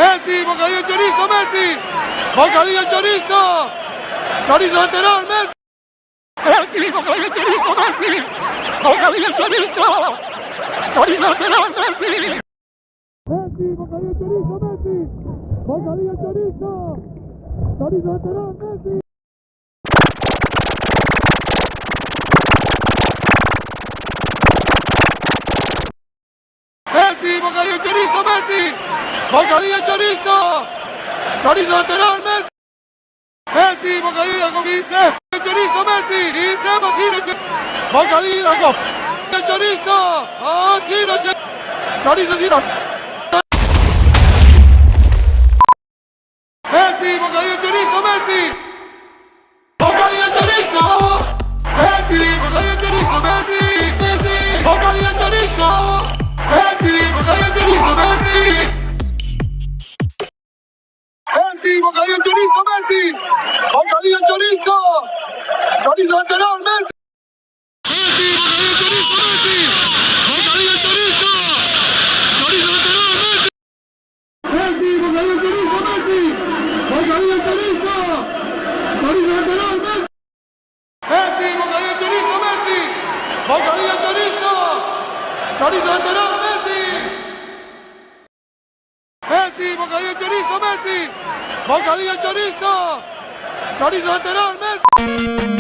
Messi, bocadillo chorizo, Messi. Bocadillo chorizo. Chorizo enterón, Messi. Messi, bocadillo chorizo, Messi. Bocadillo chorizo. Chorizo enterón, Messi. Messi, bocadillo chorizo, Messi. Bocadillo chorizo. Chorizo enterón, Messi. Messi, bocadillo chorizo, Messi. Bocadillo chorizo. Chorizo enterón, Messi. Messi, bocadillo con bistec. Chorizo, Messi. Bistec, Messi. Bocadillo con chorizo. Oh, sí, no. Chorizo, sí, no. Messi, bocadillo chorizo, Messi. Bocadillo chorizo. Messi, bocadillo chorizo, Messi. Messi, bocadillo chorizo. Messi, bocadillo chorizo, Messi. Messi, bocadillo chorizo, Messi. Bocadillo chorizo. Chorizo enterón, Messi. Messi, bocadillo chorizo, Messi. Bocadillo chorizo. Chorizo enterón, Messi. Messi, bocadillo chorizo, Messi. Bocadillo chorizo. Chorizo enterón, Messi. Messi, bocadillo chorizo, Messi. Bocadillo chorizo. Chorizo enterón, Messi. Messi, bocadillo chorizo, Messi. Bocadillo chorizo. Chorizo enterón, Messi.